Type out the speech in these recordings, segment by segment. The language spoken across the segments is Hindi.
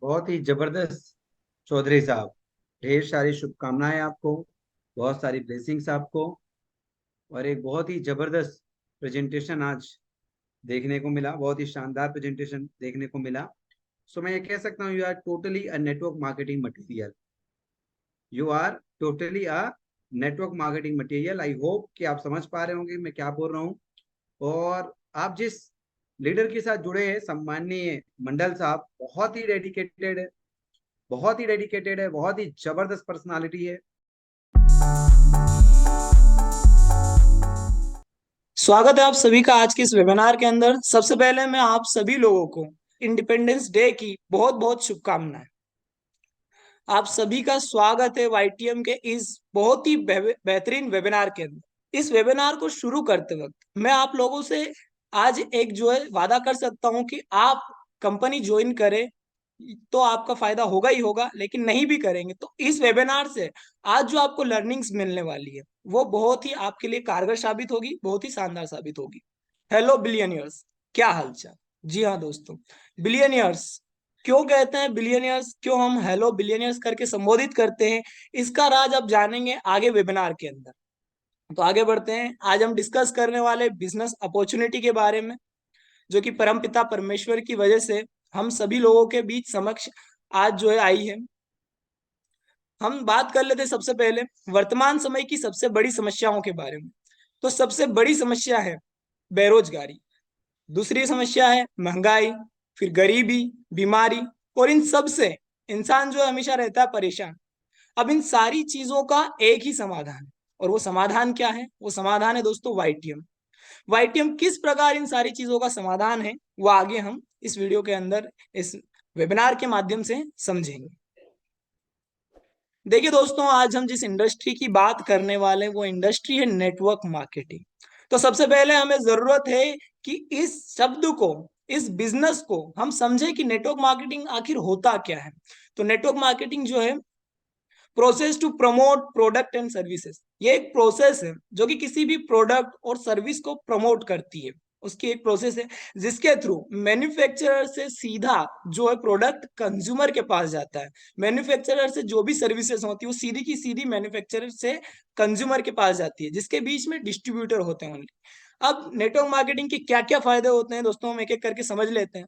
बहुत ही जबरदस्त चौधरी साहब। ढेर सारी शुभकामनाएं आपको, बहुत सारी ब्लेसिंग्स आपको। और एक बहुत ही जबरदस्त प्रेजेंटेशन आज देखने को मिला, बहुत ही शानदार प्रेजेंटेशन देखने को मिला। सो मैं ये कह सकता हूँ, you are totally a network marketing material. You are totally a network marketing material. I hope कि आप समझ पा रहे होंगे मैं क्या बोल रहा हूँ। और आप जिस लीडर के साथ जुड़े हैं, सम्माननीय मंडल साहब, बहुत ही डेडिकेटेड है, बहुत ही डेडिकेटेड है, बहुत ही जबरदस्त पर्सनालिटी है। स्वागत है आप सभी का आज के इस वेबिनार के अंदर। सबसे पहले मैं आप सभी लोगों को इंडिपेंडेंस डे की बहुत बहुत शुभकामनाएं। आप सभी का स्वागत है वाईटीएम के इस बहुत ही बेहतरीन वेबिनार के अंदर। इस वेबिनार को शुरू करते वक्त मैं आप लोगों से आज एक जो है वादा कर सकता हूं कि आप कंपनी ज्वाइन करें तो आपका फायदा होगा ही होगा, लेकिन नहीं भी करेंगे तो इस वेबिनार से आज जो आपको लर्निंग्स मिलने वाली है वो बहुत ही आपके लिए कारगर साबित होगी, बहुत ही शानदार साबित होगी। हेलो बिलियनियर्स, क्या हालचाल। जी हाँ दोस्तों, बिलियनियर्स क्यों कहते हैं, बिलियनियर्स क्यों हम हेलो बिलियनियर्स करके संबोधित करते हैं, इसका राज आप जानेंगे आगे वेबिनार के अंदर। तो आगे बढ़ते हैं। आज हम डिस्कस करने वाले बिजनेस अपॉर्चुनिटी के बारे में, जो कि परमपिता परमेश्वर की वजह से हम सभी लोगों के बीच समक्ष आज जो है आई है। हम बात कर लेते हैं सबसे पहले वर्तमान समय की सबसे बड़ी समस्याओं के बारे में। तो सबसे बड़ी समस्या है बेरोजगारी, दूसरी समस्या है महंगाई, फिर गरीबी, बीमारी, और इन सब से इंसान जो है हमेशा रहता है परेशान। अब इन सारी चीजों का एक ही समाधान है, और वो समाधान क्या है? वो समाधान है दोस्तों वाईटीएम। वाईटीएम किस प्रकार इन सारी चीजों का समाधान है वो आगे हम इस वीडियो के अंदर, इस वेबिनार के माध्यम से समझेंगे। देखिए दोस्तों, आज हम जिस इंडस्ट्री की बात करने वाले हैं वो इंडस्ट्री है नेटवर्क मार्केटिंग। तो सबसे पहले हमें जरूरत है कि इस शब्द को, इस बिजनेस को हम समझे कि नेटवर्क मार्केटिंग आखिर होता क्या है। तो नेटवर्क मार्केटिंग जो है process to promote product and services, ये एक प्रोसेस है जो कि किसी भी प्रोडक्ट और सर्विस को प्रमोट करती है। उसकी एक प्रोसेस है जिसके थ्रू मैन्युफैक्चरर से सीधा जो है प्रोडक्ट कंज्यूमर के पास जाता है। मैन्युफैक्चरर से जो भी सर्विसेज होती है वो सीधी की सीधी मैन्युफैक्चरर से कंज्यूमर के पास जाती है, जिसके बीच में डिस्ट्रीब्यूटर होते हैं ओनली। अब नेटवर्क मार्केटिंग के क्या क्या फायदे होते हैं दोस्तों, हम एक एक करके समझ लेते हैं।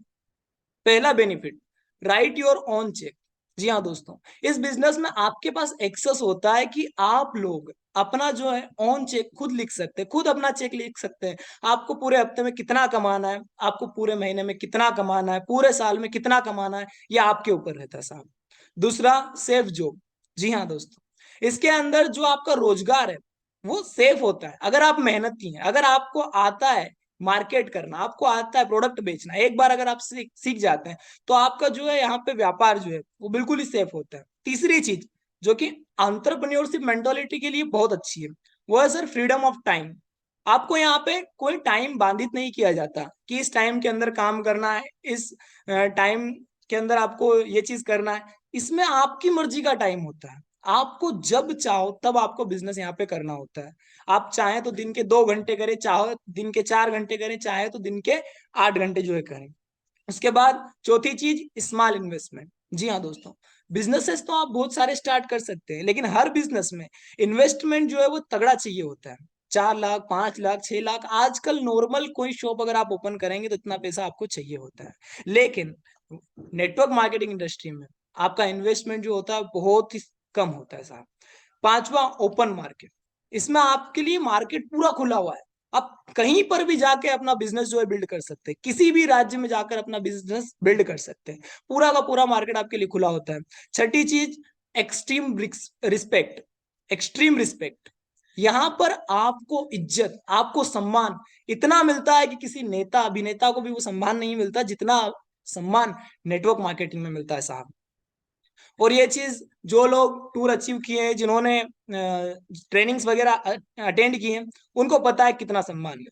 पहला benefit, write your own cheque. जी हाँ दोस्तों, इस बिजनेस में आपके पास एक्सेस होता है कि आप लोग अपना जो है ऑन चेक खुद लिख सकते हैं, खुद अपना चेक लिख सकते हैं। आपको पूरे हफ्ते में कितना कमाना है, आपको पूरे महीने में कितना कमाना है, पूरे साल में कितना कमाना है, ये आपके ऊपर रहता है साहब। दूसरा, सेफ जॉब। जी हाँ दोस्तों, इसके अंदर जो आपका रोजगार है वो सेफ होता है अगर आप मेहनती हैं, अगर आपको आता है मार्केट करना, आपको आता है प्रोडक्ट बेचना। एक बार अगर आप सीख जाते हैं तो आपका जो है यहाँ पे व्यापार जो है वो बिल्कुल ही सेफ होता है। तीसरी चीज जो कि एंटरप्रेन्योरशिप मेंटालिटी के लिए बहुत अच्छी है, वो है सर फ्रीडम ऑफ टाइम। आपको यहाँ पे कोई टाइम बांधित नहीं किया जाता कि इस टाइम के अंदर काम करना है, इस टाइम के अंदर आपको ये चीज करना है। इसमें आपकी मर्जी का टाइम होता है, आपको जब चाहो तब आपको बिजनेस यहाँ पे करना होता है। आप चाहे तो दिन के 2 घंटे करें, चाहे दिन के 4 घंटे करें, चाहे तो दिन के 8 घंटे जो है करें। उसके बाद चौथी चीज, स्मॉल इन्वेस्टमेंट। जी हाँ दोस्तों, बिजनेसेस तो आप बहुत सारे स्टार्ट कर सकते हैं, लेकिन हर बिजनेस में इन्वेस्टमेंट जो है वो तगड़ा चाहिए होता है। 4 लाख, 5 लाख, 6 लाख, आजकल नॉर्मल कोई शॉप अगर आप ओपन करेंगे तो इतना पैसा आपको चाहिए होता है। लेकिन नेटवर्क मार्केटिंग इंडस्ट्री में आपका इन्वेस्टमेंट जो होता है बहुत ही कम होता है साहब। पांचवा, ओपन मार्केट। इसमें आपके लिए मार्केट पूरा खुला हुआ है, आप कहीं पर भी जाके अपना बिजनेस जो है बिल्ड कर सकते हैं, किसी भी राज्य में जाकर अपना बिजनेस बिल्ड कर सकते हैं। पूरा का पूरा मार्केट आपके लिए खुला होता है। छठी चीज, एक्सट्रीम रिस्पेक्ट। एक्सट्रीम रिस्पेक्ट, यहाँ पर आपको इज्जत, आपको सम्मान इतना मिलता है कि किसी नेता अभिनेता को भी वो सम्मान नहीं मिलता जितना सम्मान नेटवर्क मार्केटिंग में मिलता है साहब। और ये चीज जो लोग टूर अचीव किए हैं, जिन्होंने ट्रेनिंग्स वगैरह अटेंड किए हैं, उनको पता है कितना सम्मान है।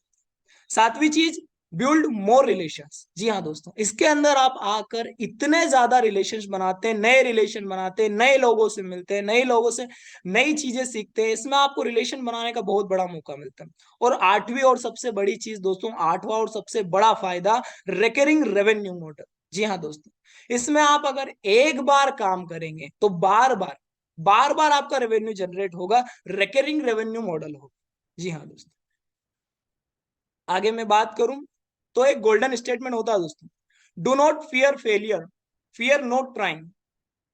सातवीं चीज, बिल्ड मोर रिलेशंस। जी हाँ दोस्तों, इसके अंदर आप आकर इतने ज्यादा रिलेशंस बनाते हैं, नए रिलेशन बनाते हैं, नए लोगों से मिलते हैं, नए लोगों से नई चीजें सीखते हैं। इसमें आपको रिलेशन बनाने का बहुत बड़ा मौका मिलता है। और आठवीं और सबसे बड़ी चीज दोस्तों, आठवां और सबसे बड़ा फायदा, रिकरिंग रेवेन्यू मॉडल। जी हाँ दोस्तों, इसमें आप अगर एक बार काम करेंगे तो बार बार आपका रेवेन्यू जनरेट होगा, रिकरिंग रेवेन्यू मॉडल होगा। जी हाँ दोस्तों, आगे मैं बात करूं तो एक गोल्डन स्टेटमेंट होता है दोस्तों, do not fear failure, fear not trying.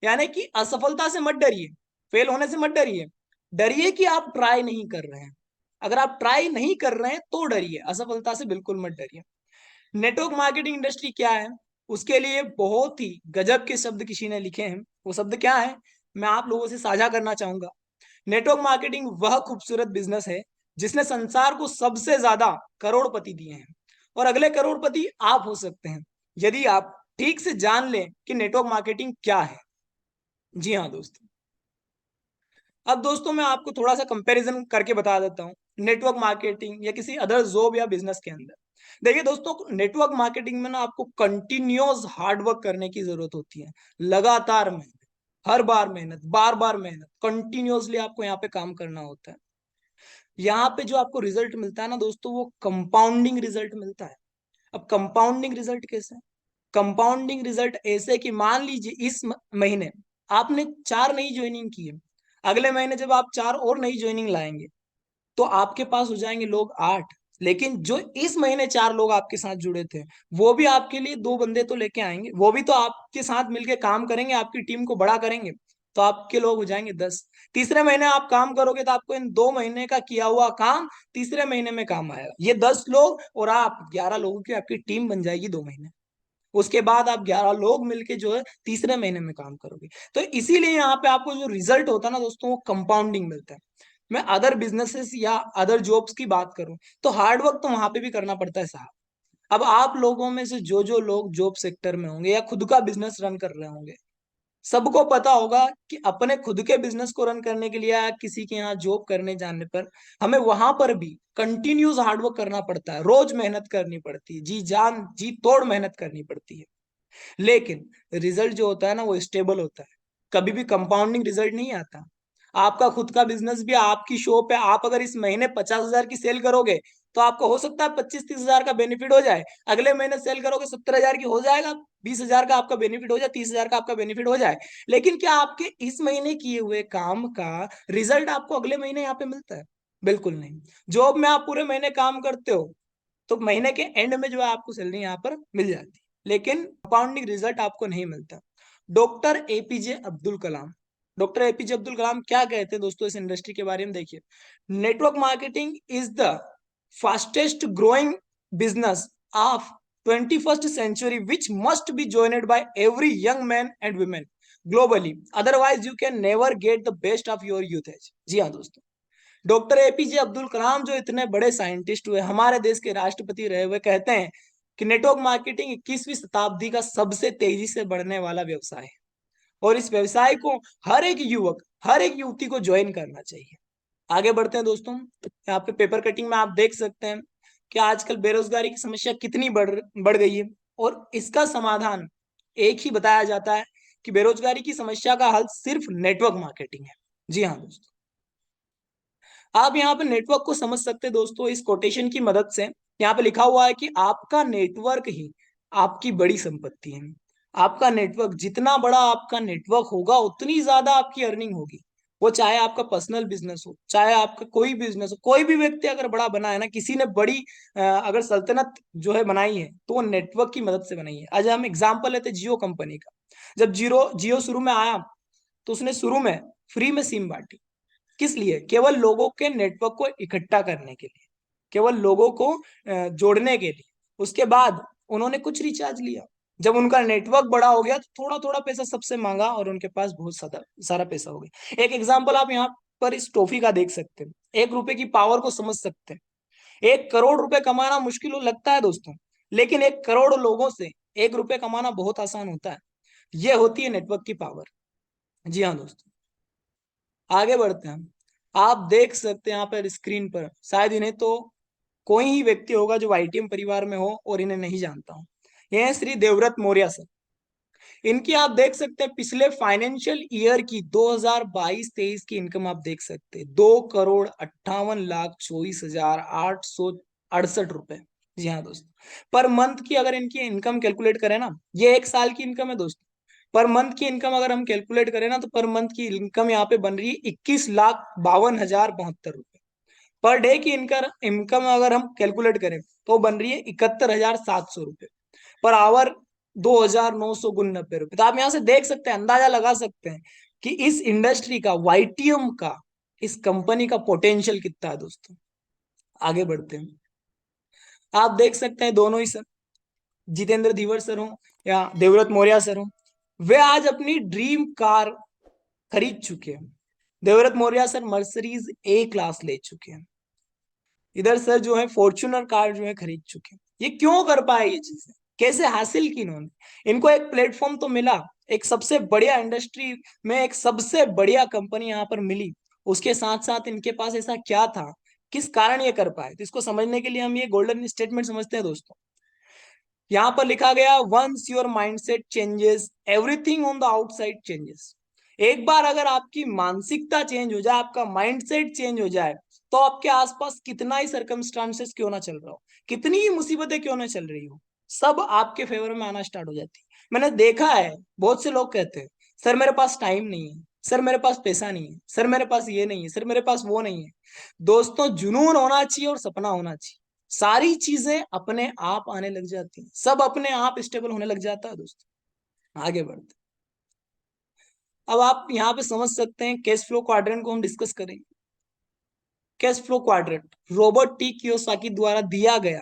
यानी कि असफलता से मत डरिए, फेल होने से मत डरिए, डरिए कि आप ट्राई नहीं कर रहे हैं। अगर आप ट्राई नहीं कर रहे हैं तो डरिए, असफलता से बिल्कुल मत डरिए। नेटवर्क मार्केटिंग इंडस्ट्री क्या है, उसके लिए बहुत ही गजब के शब्द किसी ने लिखे हैं। वो शब्द क्या है, मैं आप लोगों से साझा करना चाहूंगा। नेटवर्क मार्केटिंग वह खूबसूरत बिजनेस है जिसने संसार को सबसे ज्यादा करोड़पति दिए हैं, और अगले करोड़पति आप हो सकते हैं यदि आप ठीक से जान लें कि नेटवर्क मार्केटिंग क्या है। जी हाँ दोस्तों, अब दोस्तों मैं आपको थोड़ा सा कंपैरिजन करके बता देता हूँ नेटवर्क मार्केटिंग या किसी अदर जॉब या बिजनेस के अंदर। देखिए दोस्तों, नेटवर्क मार्केटिंग में ना आपको कंटिन्यूअस हार्डवर्क करने की जरूरत होती है, लगातार मेहनत, हर बार मेहनत, बार बार मेहनत, कंटिन्यूअसली आपको यहाँ पे काम करना होता है। यहाँ पे जो आपको रिजल्ट मिलता है ना दोस्तों, वो कंपाउंडिंग रिजल्ट मिलता है। अब कंपाउंडिंग रिजल्ट कैसे, कंपाउंडिंग रिजल्ट ऐसे कि मान लीजिए इस महीने आपने 4 नई ज्वाइनिंग की है, अगले महीने जब आप 4 और नई ज्वाइनिंग लाएंगे तो आपके पास हो जाएंगे लोग 8। लेकिन जो इस महीने 4 लोग आपके साथ जुड़े थे, वो भी आपके लिए 2 बंदे तो लेके आएंगे, वो भी तो आपके साथ मिलके काम करेंगे, आपकी टीम को बड़ा करेंगे, तो आपके लोग हो जाएंगे 10। तीसरे महीने आप काम करोगे तो आपको इन 2 महीने का किया हुआ काम तीसरे महीने में काम आएगा, ये 10 लोग और आप 11 लोगों की आपकी टीम बन जाएगी 2 महीने। उसके बाद आप 11 लोग मिलके जो है तीसरे महीने में काम करोगे। तो इसीलिए यहाँ पे आपको जो रिजल्ट होता है ना दोस्तों, वो कंपाउंडिंग मिलता है। मैं अदर बिजनेसेस या अदर जॉब्स की बात करूं तो हार्ड वर्क तो वहां पे भी करना पड़ता है साहब। अब आप लोगों में से जो जो लोग जॉब सेक्टर में होंगे या खुद का बिजनेस रन कर रहे होंगे, सबको पता होगा कि अपने खुद के बिजनेस को रन करने के लिए या किसी के यहाँ जॉब करने जाने पर हमें वहां पर भी कंटिन्यूस हार्डवर्क करना पड़ता है, रोज मेहनत करनी पड़ती है, जी जान जी तोड़ मेहनत करनी पड़ती है। लेकिन रिजल्ट जो होता है ना वो स्टेबल होता है, कभी भी कंपाउंडिंग रिजल्ट नहीं आता। आपका खुद का बिजनेस भी आपकी शॉप है, आप अगर इस महीने 50,000 की सेल करोगे तो आपको हो सकता है 25-30 हजार का बेनिफिट हो जाए, अगले महीने सेल करोगे 70,000 की हो जाएगा, 20,000 का आपका बेनिफिट हो जाए, 30,000 का आपका बेनिफिट हो जाए। लेकिन क्या आपके इस महीने किए हुए काम का रिजल्ट आपको अगले महीने यहाँ पे मिलता है? बिल्कुल नहीं। जॉब में आप पूरे महीने काम करते हो तो महीने के एंड में जो है आपको सैलरी यहाँ पर मिल जाती है, लेकिन कंपाउंडिंग रिजल्ट आपको नहीं मिलता। Doctor APJ Abdul Kalam, doctor APJ Abdul Kalam क्या कहते हैं दोस्तों इस इंडस्ट्री के बारे में, देखिए, network marketing is the fastest growing business of 21st century which must be joined by every young man and women globally, otherwise you can never get the best of your youth age। जी हाँ दोस्तों, डॉक्टर एपीजे अब्दुल कलाम जो इतने बड़े साइंटिस्ट हुए, हमारे देश के राष्ट्रपति रहे हुए, कहते हैं कि नेटवर्क मार्केटिंग 21वीं शताब्दी का सबसे तेजी से बढ़ने वाला व्यवसाय है, और इस व्यवसाय को हर एक युवक, हर एक युवती को ज्वाइन करना चाहिए। आगे बढ़ते हैं दोस्तों, यहाँ पे पेपर कटिंग में आप देख सकते हैं कि आजकल बेरोजगारी की समस्या कितनी बढ़ गई है, और इसका समाधान एक ही बताया जाता है कि बेरोजगारी की समस्या का हल सिर्फ नेटवर्क मार्केटिंग है। जी हाँ दोस्तों, आप यहाँ पे नेटवर्क को समझ सकते हैं दोस्तों इस कोटेशन की मदद से। यहाँ पे लिखा हुआ है कि आपका नेटवर्क ही आपकी बड़ी संपत्ति है। आपका नेटवर्क, जितना बड़ा आपका नेटवर्क होगा उतनी ज्यादा आपकी अर्निंग होगी। वो चाहे आपका पर्सनल बिजनेस हो, चाहे आपका कोई बिजनेस हो, कोई भी व्यक्ति अगर बड़ा बना है ना, किसी ने बड़ी अगर सल्तनत जो है बनाई है तो वो नेटवर्क की मदद से बनाई है। आज हम एग्जाम्पल लेते हैं जियो कंपनी का। जब जियो शुरू में आया तो उसने शुरू में फ्री में सिम बांटी, किस लिए? केवल लोगों के नेटवर्क को इकट्ठा करने के लिए, केवल लोगों को जोड़ने के लिए। उसके बाद उन्होंने कुछ रिचार्ज लिया, जब उनका नेटवर्क बड़ा हो गया तो थोड़ा थोड़ा पैसा सबसे मांगा और उनके पास बहुत सारा सारा पैसा हो गया। एक एग्जाम्पल आप यहाँ पर इस टॉफी का देख सकते हैं, 1 रुपए की पावर को समझ सकते हैं। 1 करोड़ रुपए कमाना मुश्किल लगता है दोस्तों, लेकिन 1 करोड़ लोगों से 1 रुपए कमाना बहुत आसान होता है। यह होती है नेटवर्क की पावर। जी हाँ दोस्तों, आगे बढ़ते हैं। आप देख सकते हैं यहाँ पर स्क्रीन पर, शायद इन्हें तो कोई ही व्यक्ति होगा जो वाईटीएम परिवार में हो और इन्हें नहीं जानता हो। ये हैं श्री देवव्रत मौर्य सर। इनकी आप देख सकते हैं पिछले फाइनेंशियल ईयर की 2022-23 की इनकम आप देख सकते हैं, 2,58,24,868 रुपए। जी हाँ दोस्तों, पर मंथ की अगर इनकी इनकम कैलकुलेट करें ना, ये 1 साल की इनकम है दोस्तों। पर मंथ की इनकम अगर हम कैलकुलेट करें ना, तो पर मंथ की इनकम यहाँ पे बन रही है 21,52,072 रुपए। पर डे की इनकम इनकम अगर हम कैलकुलेट करें तो बन रही है 71,700 रुपए। पर आवर 2,990 रुपए। तो आप यहाँ से देख सकते हैं, अंदाजा लगा सकते हैं कि इस इंडस्ट्री का, वाईटीएम का, इस कंपनी का पोटेंशियल कितना है दोस्तों। आगे बढ़ते हैं। आप देख सकते हैं दोनों ही सर, जितेंद्र धीवर सर हो या देवव्रत मौर्य सर हो, वे आज अपनी ड्रीम कार खरीद चुके हैं। Devvrat Maurya sir Mercedes A class ले चुके हैं। इधर सर जो है फॉर्च्यूनर कार जो है खरीद चुके हैं। ये क्यों कर पाए ये चीजें, कैसे हासिल की इन्होंने? इनको एक प्लेटफॉर्म तो मिला, एक सबसे बढ़िया इंडस्ट्री में एक सबसे बढ़िया कंपनी यहाँ पर मिली। उसके साथ साथ इनके पास ऐसा क्या था, किस कारण ये कर पाए? तो इसको समझने के लिए हम ये गोल्डन स्टेटमेंट समझते हैं दोस्तों। यहाँ पर लिखा गया, once your mindset changes everything on the outside changes. एक बार अगर आपकी मानसिकता चेंज हो जाए, आपका माइंडसेट चेंज हो जाए, तो आपके आसपास कितना ही सरकमस्टांसेस क्यों ना चल रहा हो, कितनी ही मुसीबतें क्यों ना चल रही हो, सब आपके फेवर में आना स्टार्ट हो जाती है। मैंने देखा है, बहुत से लोग कहते हैं, सर मेरे पास टाइम नहीं है, सर मेरे पास पैसा नहीं है, सर मेरे पास ये नहीं है, सर मेरे पास वो नहीं है। दोस्तों, जुनून होना चाहिए और सपना होना चाहिए। सारी चीजें अपने आप आने लग जाती हैं, सब अपने आप स्टेबल होने लग जाता है दोस्तों। आगे बढ़ते। अब आप यहाँ पे समझ सकते हैं, कैश फ्लो क्वाड्रेंट को हम डिस्कस करेंगे। Cash flow quadrant Robert T Kiyosaki द्वारा दिया गया,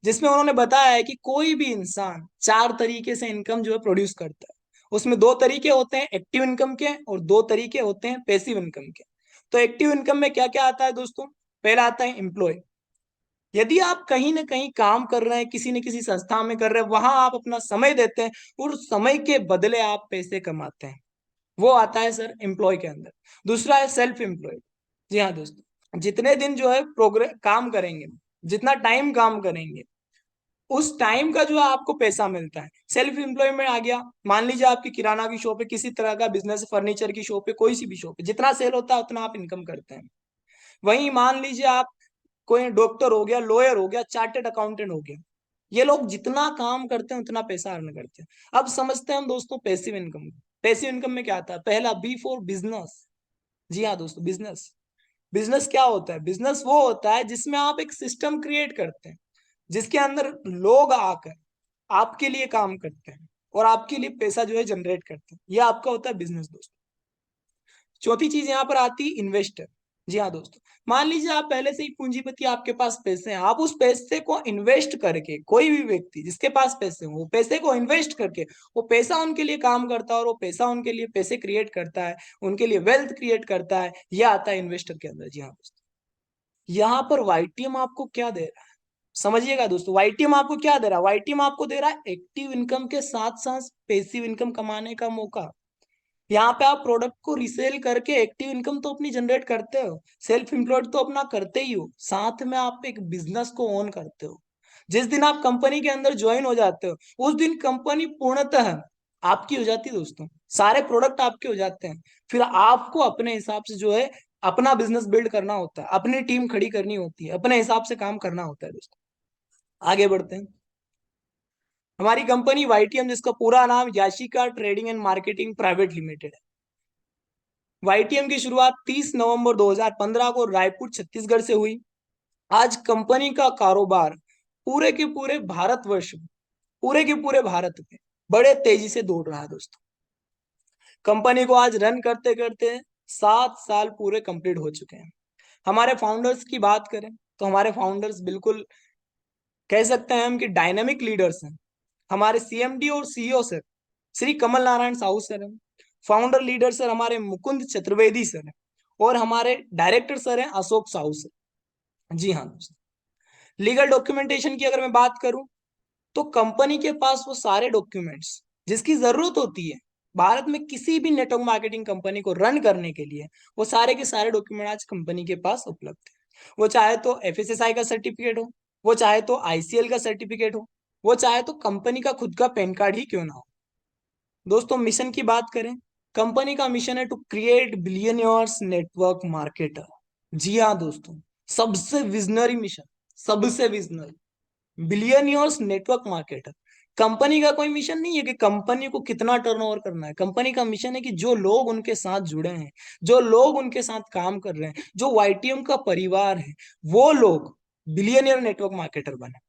जिसमें उन्होंने बताया है कि कोई भी इंसान 4 तरीके से इनकम जो है प्रोड्यूस करता है। उसमें 2 तरीके होते हैं एक्टिव इनकम के, और 2 तरीके होते हैं पैसिव इनकम के। तो एक्टिव इनकम में क्या क्या आता है दोस्तों? पहला आता है एम्प्लॉय। यदि आप कहीं ना कहीं काम कर रहे हैं, किसी न किसी संस्था में कर रहे हैं, वहां आप अपना समय देते हैं और समय के बदले आप पैसे कमाते हैं, वो आता है सर एम्प्लॉय के अंदर। दूसरा है सेल्फ एम्प्लॉयड। जी हाँ दोस्तों, जितने दिन जो है प्रोग्रेस काम करेंगे, जितना टाइम काम करेंगे, उस टाइम का जो है आपको पैसा मिलता है। सेल्फ एम्प्लॉयमेंट आ गया, मान लीजिए आपकी किराना की शॉप है, किसी तरह का बिजनेस, फर्नीचर की शॉप है, कोई सी भी शॉप है, जितना सेल होता है उतना आप इनकम करते हैं। वहीं मान लीजिए आप कोई डॉक्टर हो गया, लॉयर हो गया, चार्टेड अकाउंटेंट हो गया, ये लोग जितना काम करते हैं उतना पैसा अर्न करते हैं। अब समझते हैं हम दोस्तों पैसिव इनकम। पैसिव इनकम में क्या आता है? पहला, बी फॉर बिजनेस। जी हाँ दोस्तों, बिजनेस। बिजनेस क्या होता है? बिजनेस वो होता है जिसमें आप एक सिस्टम क्रिएट करते हैं, जिसके अंदर लोग आकर आपके लिए काम करते हैं और आपके लिए पैसा जो है जनरेट करते हैं। ये आपका होता है बिजनेस दोस्तों। चौथी चीज यहाँ पर आती है इन्वेस्टर। जी हाँ दोस्तों, मान लीजिए आप पहले से ही पूंजीपति, आपके पास पैसे हैं, आप उस पैसे को इन्वेस्ट करके, कोई भी व्यक्ति जिसके पास पैसे हो, वो पैसे को इन्वेस्ट करके, वो पैसा उनके लिए काम करता है और वो पैसा उनके लिए पैसे क्रिएट करता है, उनके लिए वेल्थ क्रिएट करता है। यह आता है इन्वेस्टर के अंदर। जी हाँ दोस्तों, यहाँ पर वाईटीएम आपको क्या दे रहा है, समझिएगा दोस्तों। वाईटीएम आपको क्या दे रहा है? वाईटीएम आपको दे रहा है एक्टिव इनकम के साथ साथ पैसिव इनकम कमाने का मौका। यहाँ पे आप प्रोडक्ट को रिसेल करके एक्टिव इनकम तो अपनी जनरेट करते हो, सेल्फ एम्प्लॉयड तो अपना करते ही हो, साथ में आप एक बिजनेस को ओन करते हो। जिस दिन आप कंपनी के अंदर ज्वाइन हो जाते हो, उस दिन कंपनी पूर्णतः आपकी हो जाती है दोस्तों। सारे प्रोडक्ट आपके हो जाते हैं। फिर आपको अपने हिसाब से जो है अपना बिजनेस बिल्ड करना होता है, अपनी टीम खड़ी करनी होती है, अपने हिसाब से काम करना होता है दोस्तों। आगे बढ़ते हैं। हमारी कंपनी वाईटीएम, जिसका पूरा नाम Yashika trading and marketing private limited है। वाईटीएम की शुरुआत 30 नवंबर 2015 को रायपुर छत्तीसगढ़ से हुई। आज कंपनी का कारोबार पूरे के पूरे भारतवर्ष में, पूरे के पूरे भारत में बड़े तेजी से दौड़ रहा है दोस्तों। कंपनी को आज रन करते करते 7 साल पूरे कंप्लीट हो चुके हैं। हमारे फाउंडर्स की बात करें तो हमारे फाउंडर्स बिल्कुल कह सकते हैं हम कि डायनामिक लीडर्स हैं। हमारे सीएमडी और CEO sir Shri Kamal Narayan Sahu sir हैं। फाउंडर लीडर सर हमारे मुकुंद चतुर्वेदी सर हैं। और हमारे डायरेक्टर सर हैं अशोक साहू सर। जी हाँ दोस्तों, लीगल डॉक्यूमेंटेशन की अगर मैं बात करूं, तो कंपनी के पास वो सारे डॉक्यूमेंट्स जिसकी जरूरत होती है भारत में किसी भी नेटवर्क मार्केटिंग कंपनी को रन करने के लिए, वो सारे के सारे डॉक्यूमेंट आज कंपनी के पास उपलब्ध है। वो चाहे तो एफएसएसआई का सर्टिफिकेट हो, वो चाहे तो आईसीएल का सर्टिफिकेट हो, वो चाहे तो कंपनी का खुद का पैन कार्ड ही क्यों ना हो। दोस्तों, मिशन की बात करें, कंपनी का मिशन है to create billionaires network marketer. जी हाँ दोस्तों, सबसे विजनरी मिशन, सबसे visionary, billionaires network marketer. Company का कोई मिशन नहीं है कि कंपनी को कितना टर्नओवर करना है। कंपनी का मिशन है कि जो लोग उनके साथ जुड़े हैं, जो लोग उनके साथ काम कर रहे हैं, जो वाईटीएम का परिवार है, वो लोग बिलियनियर नेटवर्क मार्केटर बने,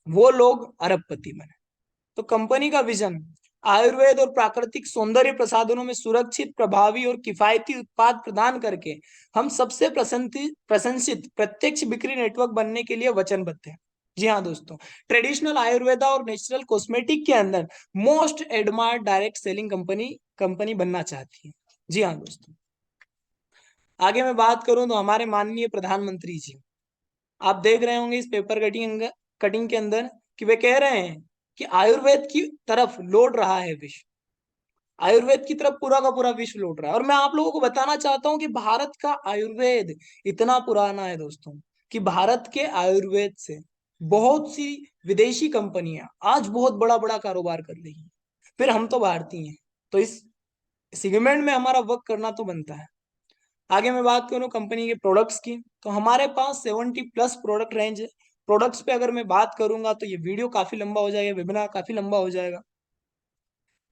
वो लोग अरबपति बने। तो कंपनी का विजन आयुर्वेद और प्राकृतिक सौंदर्य प्रसाधनों में सुरक्षित, प्रभावी और किफायती उत्पाद प्रदान करके हम सबसे प्रशंसित प्रत्यक्ष बिक्री नेटवर्क बनने के लिए वचनबद्ध हैं। जी हाँ दोस्तों, ट्रेडिशनल आयुर्वेदा और नेचुरल कॉस्मेटिक के अंदर most admired direct selling company company बनना चाहती है। जी हाँ दोस्तों, आगे मैं बात करूं तो हमारे माननीय प्रधानमंत्री जी, आप देख रहे होंगे इस पेपर कटिंग कटिंग के अंदर कि वे कह रहे हैं कि आयुर्वेद की तरफ लौट रहा है विश्व। आयुर्वेद की तरफ पूरा का पूरा विश्व लौट रहा है। और मैं आप लोगों को बताना चाहता हूं कि भारत का आयुर्वेद इतना पुराना है दोस्तों, कि भारत के आयुर्वेद से बहुत सी विदेशी कंपनियां आज बहुत बड़ा बड़ा कारोबार कर रही हैं। फिर हम तो भारतीय हैं, तो इस सेगमेंट में हमारा वर्क करना तो बनता है। आगे मैं बात करूं कंपनी के प्रोडक्ट्स की, तो हमारे पास 70+ प्रोडक्ट रेंज है। प्रोडक्ट्स पे अगर मैं बात करूंगा तो ये वीडियो काफी लंबा हो जाएगा, वेबिनार काफी लंबा हो जाएगा।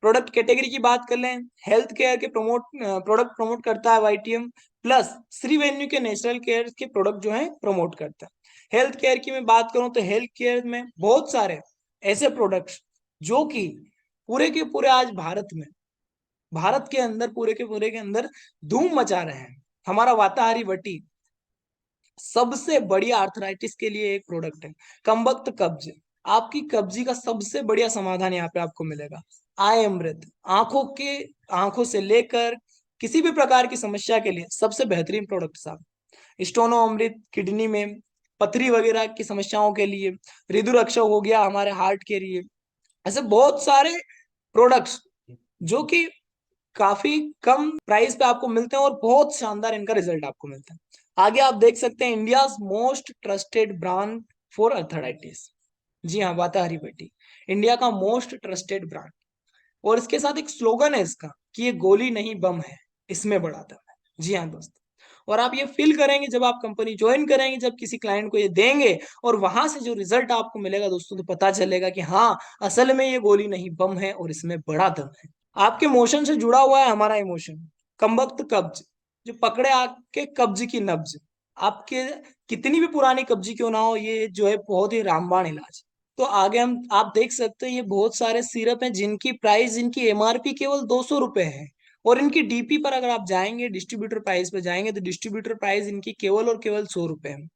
प्रोडक्ट कैटेगरी की बात कर लें, हेल्थ केयर के प्रोडक्ट प्रमोट करता है वाईटीएम, प्लस श्री वेन्यू के नेचुरल केयर के प्रोडक्ट जो है प्रमोट करता है। हेल्थ केयर की मैं बात करूं तो हेल्थ केयर में बहुत सारे ऐसे प्रोडक्ट्स जो कि पूरे के पूरे आज भारत के अंदर पूरे के पूरे के अंदर धूम मचा रहे हैं। हमारा वाताहारी वटी सबसे बढ़िया आर्थराइटिस के लिए एक प्रोडक्ट है। कमबख्त कब्ज, आपकी कब्जी का सबसे बढ़िया समाधान यहाँ पे आपको मिलेगा। आई अमृत, आंखों से लेकर किसी भी प्रकार की समस्या के लिए सबसे बेहतरीन प्रोडक्ट साहब। स्टोनो अमृत, किडनी में पथरी वगैरह की समस्याओं के लिए। रिदुरक्षक हो गया हमारे हार्ट के लिए। ऐसे बहुत सारे प्रोडक्ट्स जो कि काफी कम प्राइस पे आपको मिलते हैं और बहुत शानदार इनका रिजल्ट आपको मिलता है। आगे आप देख सकते हैं India most trusted brand for arthritis. जी हाँ, वाताहरी बेटी इंडिया का मोस्ट ट्रस्टेड ब्रांड। और इसके साथ एक स्लोगन है इसका कि ये गोली नहीं बम है, इसमें बड़ा दम है। जी हाँ दोस्तों, और आप ये फील करेंगे जब आप कंपनी ज्वाइन करेंगे, जब किसी क्लाइंट को ये देंगे और वहां से जो रिजल्ट आपको मिलेगा दोस्तों, तो पता चलेगा कि हाँ, असल में ये गोली नहीं बम है और इसमें बड़ा दम है। आपके मोशन से जुड़ा हुआ है हमारा इमोशन। कमबख्त कब्ज, जो पकड़े आपके कब्ज की नब्ज, आपके कितनी भी पुरानी कब्जी क्यों ना हो, ये जो है बहुत ही रामबाण इलाज। तो आगे हम आप देख सकते हैं ये बहुत सारे सिरप हैं जिनकी प्राइस, इनकी एमआरपी केवल 200 रुपए है। और इनकी डीपी पर अगर आप जाएंगे, डिस्ट्रीब्यूटर प्राइस पे जाएंगे, तो डिस्ट्रीब्यूटर प्राइस इनकी केवल और केवल 100 रुपए है।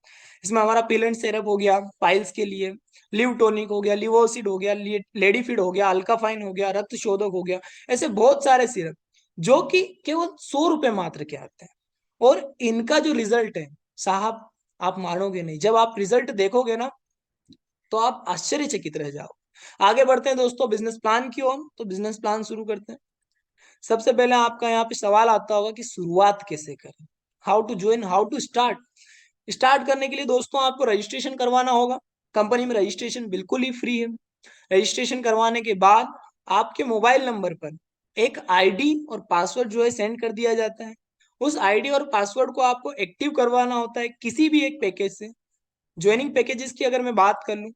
इसमें हमारा पिलेंट सिरप हो गया पाइल्स के लिए, लिव टॉनिक हो गया, लिवोसिड हो गया, लेडीफिड हो गया, अल्काफाइन हो गया, रक्त शोधक हो गया। ऐसे बहुत सारे सिरप जो कि केवल 100 रुपए मात्र के आते हैं। और इनका जो रिजल्ट है साहब, आप मानोगे नहीं, जब आप रिजल्ट देखोगे ना तो आप आश्चर्यचकित रह जाओ। आगे बढ़ते हैं दोस्तों बिजनेस प्लान की ओर, तो बिजनेस प्लान शुरू करते हैं। सबसे पहले आपका यहाँ पे सवाल आता होगा कि शुरुआत कैसे करें, how to join, how to start. Start करने के लिए दोस्तों आपको रजिस्ट्रेशन करवाना होगा। कंपनी में रजिस्ट्रेशन बिल्कुल ही फ्री है। रजिस्ट्रेशन करवाने के बाद आपके मोबाइल नंबर पर एक आईडी और पासवर्ड जो है सेंड कर दिया जाता है। उस आईडी और पासवर्ड को आपको एक्टिव करवाना होता है किसी भी एक पैकेज से। ज्वाइनिंग पैकेजेस की अगर मैं बात कर लूं,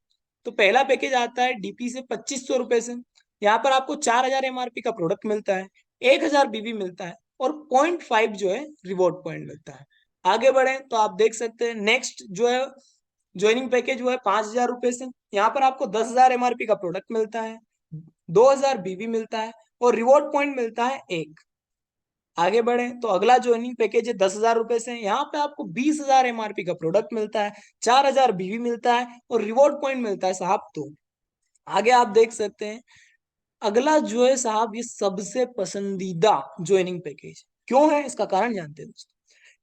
तो पहला पैकेज आता है डीपी से 2500 रुपए से। यहाँ पर आपको 4000 एमआरपी का प्रोडक्ट मिलता है, 1000 बीवी मिलता है और 0.5 जो है रिवॉर्ड पॉइंट मिलता है। आगे बढ़े तो आप देख सकते हैं नेक्स्ट जो है ज्वाइनिंग पैकेज वो है 5000 रुपए से। यहाँ पर आपको 10,000 एमआरपी का प्रोडक्ट मिलता है, 2000 बीवी मिलता है और रिवॉर्ड पॉइंट मिलता है एक। आगे बढ़े तो अगला ज्वाइनिंग पैकेज है 10,000 रुपए से। यहाँ पे आपको 20,000 एमआरपी का प्रोडक्ट मिलता है, 4,000 बीवी मिलता है और रिवॉर्ड पॉइंट मिलता है साहब तो। आगे आप देख सकते हैं अगला जो है साहब, ये सबसे पसंदीदा ज्वाइनिंग पैकेज क्यों है, इसका कारण जानते हैं दोस्तों।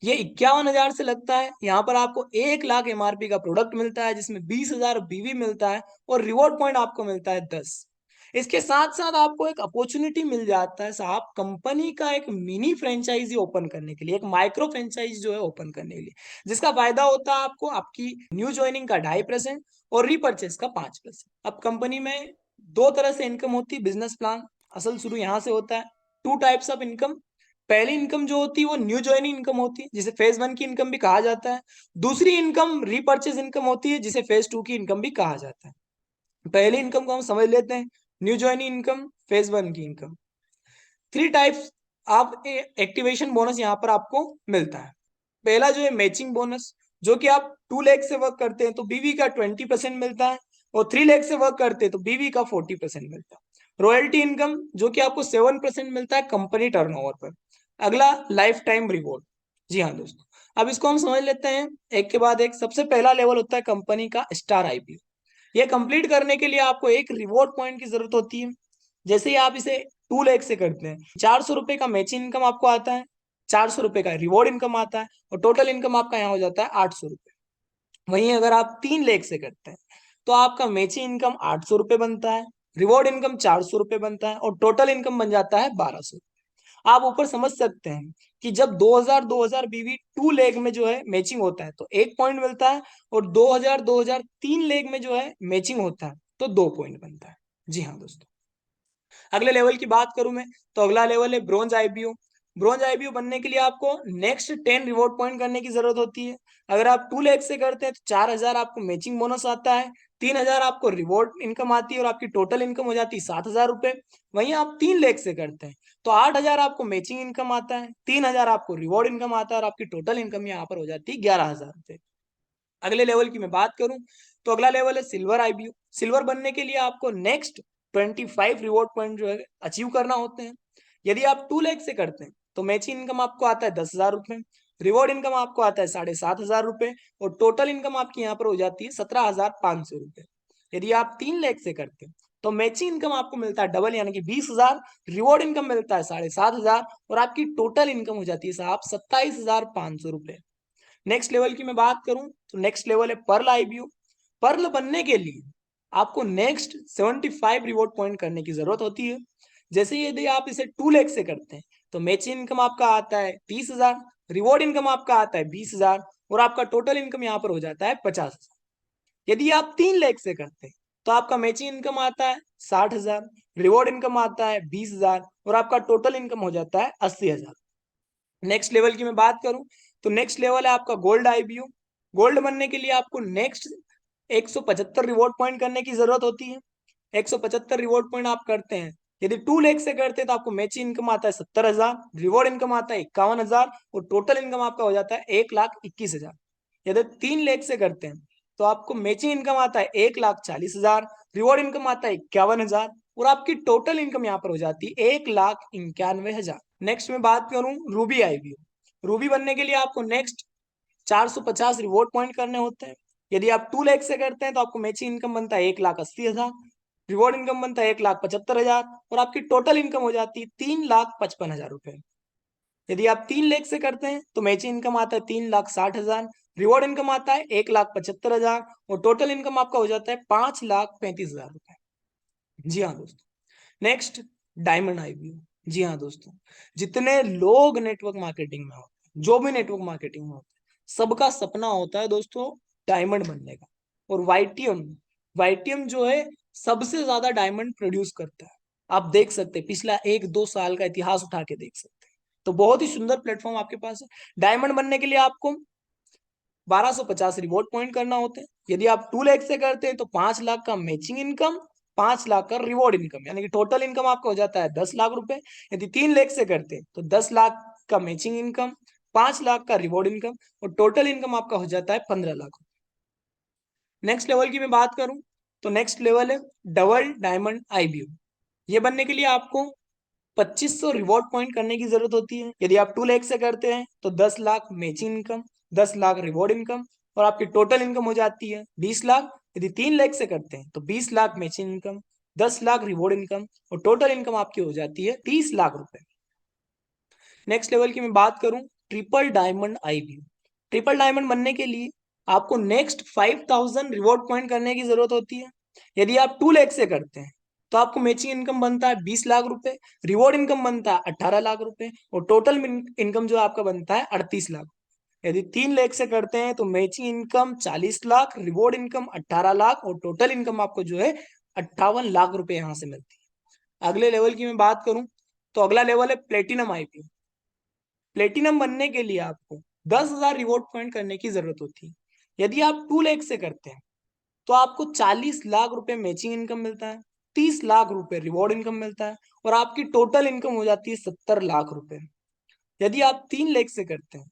ये 51,000 से लगता है। यहाँ पर आपको 1 लाख एमआरपी का प्रोडक्ट मिलता है जिसमें 20,000 बीवी मिलता है और रिवॉर्ड पॉइंट आपको मिलता है 10। इसके साथ साथ आपको एक अपॉर्चुनिटी मिल जाता है साहब कंपनी का एक मिनी फ्रेंचाइजी ओपन करने के लिए, एक माइक्रो फ्रेंचाइजी जो है ओपन करने के लिए, जिसका फायदा होता है आपको आपकी न्यू ज्वाइनिंग का 2.5% और रीपर्चेस का 5%। अब कंपनी में दो तरह से इनकम होती है बिजनेस प्लान, असल शुरू यहाँ से होता है। Two types of income. पहली इनकम जो होती है वो न्यू ज्वाइनिंग इनकम होती है जिसे फेज 1 की इनकम भी कहा जाता है। दूसरी इनकम रीपर्चेज इनकम होती है जिसे फेज 2 की इनकम भी कहा जाता है। पहली इनकम को हम समझ लेते हैं, new joinee income, phase one की इनकम। थ्री टाइप्स आप एक्टिवेशन बोनस यहाँ पर आपको मिलता है। पहला जो है मैचिंग बोनस, जो कि आप 2 लाख से वर्क करते हैं तो बीवी का 20% मिलता है, और 3 लाख से वर्क करते हैं तो बीवी का 40% मिलता है। रॉयल्टी इनकम, जो कि आपको 7% मिलता है कंपनी टर्नओवर पर। अगला लाइफ टाइम रिवॉर्ड। जी हाँ दोस्तों, अब इसको हम समझ लेते हैं एक के बाद एक। सबसे पहला लेवल होता है कंपनी का स्टार आईपीओ। ये कंप्लीट करने के लिए आपको एक रिवॉर्ड पॉइंट की जरूरत होती है। जैसे ही आप इसे 2 लाख से करते हैं, 400 रुपए का मैचिंग इनकम आपको आता है, 400 रुपए का रिवॉर्ड इनकम आता है, और टोटल इनकम आपका यहाँ हो जाता है 800 रुपए। वहीं अगर आप 3 लाख से करते हैं तो आपका मैचिंग इनकम 800 रुपये बनता है, रिवॉर्ड इनकम 400 रुपये बनता है, और टोटल इनकम बन जाता है 1200। आप ऊपर समझ सकते हैं कि जब 2000 बीवी 2 लाख में जो है मैचिंग होता है तो 1 पॉइंट मिलता है, और 2000 3 लाख में जो है मैचिंग होता है तो 2 पॉइंट बनता है। जी हाँ दोस्तों, अगले लेवल की बात करूं मैं, तो अगला लेवल है ब्रॉन्ज आईबीओ। ब्रॉन्ज आईबीओ बनने के लिए आपको नेक्स्ट 10 रिवॉर्ड पॉइंट करने की जरूरत होती है। अगर आप 2 लाख से करते हैं तो 4000 आपको मैचिंग बोनस आता है, 3000 आपको रिवॉर्ड इनकम आती है, और आपकी टोटल इनकम हो जाती है 7000 रुपये। वहीं आप 3 लाख से करते हैं तो 8000 आपको मैचिंग इनकम आता है, 3000 आपको रिवॉर्ड इनकम आता है, और आपकी टोटल इनकम यहाँ पर हो जाती है 11000 रुपये। अगले लेवल की मैं बात करूं, तो अगला लेवल है सिल्वर आईबीओ। सिल्वर बनने के लिए आपको नेक्स्ट 25 रिवॉर्ड पॉइंट जो है अचीव करना होते हैं। यदि आप 2 लाख से करते हैं तो मैचिंग इनकम आपको आता है 10,000 रुपये, रिवॉर्ड इनकम आपको आता है 7,500 रुपये, और टोटल इनकम आपकी यहाँ पर हो जाती है 17,500 रुपये। यदि आप 3 लाख से करते हैं तो मैचिंग इनकम आपको मिलता है डबल, यानी कि 20,000, रिवॉर्ड इनकम मिलता है 7,500, और आपकी टोटल इनकम हो जाती है साहब 27,500 रुपये। नेक्स्ट लेवल की मैं बात करूं, तो नेक्स्ट लेवल है पर्ल आईबीओ। पर्ल बनने के लिए आपको नेक्स्ट 75 रिवॉर्ड पॉइंट करने की जरूरत होती है। जैसे यदि आप इसे 2 लाख से करते हैं तो मैचिंग इनकम आपका आता है 30,000, रिवॉर्ड इनकम आपका आता है 20,000, और आपका टोटल इनकम यहाँ पर हो जाता है 50,000। यदि आप 3 लाख से करते हैं तो आपका मैचिंग इनकम आता है 60,000, रिवॉर्ड इनकम आता है 20,000, और आपका टोटल इनकम हो जाता है 80,000। नेक्स्ट लेवल की मैं बात करूं, तो नेक्स्ट लेवल है आपका गोल्ड आईबीओ। गोल्ड बनने के लिए आपको नेक्स्ट 175 रिवॉर्ड पॉइंट करने की जरूरत होती है। 175 रिवॉर्ड पॉइंट आप करते हैं, यदि 2 लाख से करते हैं तो आपको मैचिंग इनकम आता है 70,000, रिवॉर्ड इनकम आता है 51,000, और टोटल इनकम आपका हो जाता है 1,21,000। यदि 3 लाख से करते हैं तो आपको मैचिंग इनकम आता है 1,40,000, रिवॉर्ड इनकम आता है 51,000, और आपकी टोटल इनकम यहाँ पर हो जाती है 1,91,000। नेक्स्ट में बात करूं रूबी आईबीओ। रूबी बनने के लिए आपको नेक्स्ट 450 रिवॉर्ड पॉइंट करने होते हैं। यदि आप 2 लाख से करते हैं तो आपको मैचिंग इनकम बनता है 1,80,000, रिवॉर्ड इनकम बनता है 1,75,000, और आपकी टोटल इनकम हो जाती है 3,55,000 रुपए। यदि आप 3 लाख से करते हैं तो मैचिंग इनकम आता है 3,60,000, रिवॉर्ड इनकम आता है 1,75,000, और टोटल इनकम आपका हो जाता है 5,35,000 रुपए। जी हाँ दोस्तों, नेक्स्ट डायमंड आईबीओ। जी हाँ दोस्तों, जितने लोग नेटवर्क मार्केटिंग में होते हैं, जो भी नेटवर्क मार्केटिंग में होते हैं, सबका सपना होता है दोस्तों डायमंड बनने का। और वाईटीएम, वाईटीएम जो है सबसे ज्यादा डायमंड प्रोड्यूस करता है। आप देख सकते हैं पिछला 1-2 साल का इतिहास उठा के देख सकते हैं। तो बहुत ही सुंदर प्लेटफॉर्म आपके पास है। डायमंड बनने के लिए आपको 1250 रिवॉर्ड पॉइंट करना होते हैं। यदि आप 2 लाख से करते हैं तो 5 लाख का मैचिंग इनकम, 5 लाख का रिवॉर्ड इनकम, यानी कि टोटल इनकम आपका हो जाता है 10 लाख रुपए। यदि 3 लाख से करते हैं तो 10 लाख का मैचिंग इनकम, 5 लाख का रिवॉर्ड इनकम, और टोटल इनकम आपका हो जाता है 15 लाख। नेक्स्ट लेवल की मैं बात करूं, तो नेक्स्ट लेवल है डबल डायमंड आईबीओ। ये बनने के लिए आपको 2500 रिवॉर्ड पॉइंट करने की जरूरत होती है। यदि आप 2 लाख से करते हैं तो 10 lakh matching income, 10 lakh reward income, और आपकी टोटल इनकम हो जाती है 20 लाख। यदि 3 लाख से करते हैं तो 20 lakh matching income, 10 lakh reward income, और टोटल इनकम आपकी हो जाती है 30 लाख रुपए। नेक्स्ट लेवल की मैं बात करूं, triple diamond IBO. Triple diamond बनने के लिए आपको नेक्स्ट 5,000 रिवॉर्ड पॉइंट करने की जरूरत होती है। यदि आप 2 लाख से करते हैं तो आपको मैचिंग इनकम बनता है 20 लाख रुपए, रिवॉर्ड इनकम बनता है 18 लाख रुपए, और टोटल इनकम जो आपका बनता है 38 लाख। यदि 3 लाख से करते हैं तो matching income 40 lakh, reward income 18 lakh, और टोटल इनकम आपको जो है 58 लाख रुपए यहाँ से मिलती है। अगले लेवल की मैं बात करूं, तो अगला लेवल है प्लेटिनम आईपीओ। प्लेटिनम बनने के लिए आपको 10,000 रिवॉर्ड पॉइंट करने की जरूरत होती है। यदि आप 2 लाख से करते हैं तो आपको 40 लाख रुपए मैचिंग इनकम मिलता है, 30 लाख रुपए रिवॉर्ड इनकम मिलता है, और आपकी टोटल इनकम हो जाती है 70 लाख रुपए। यदि आप 3 लाख से करते हैं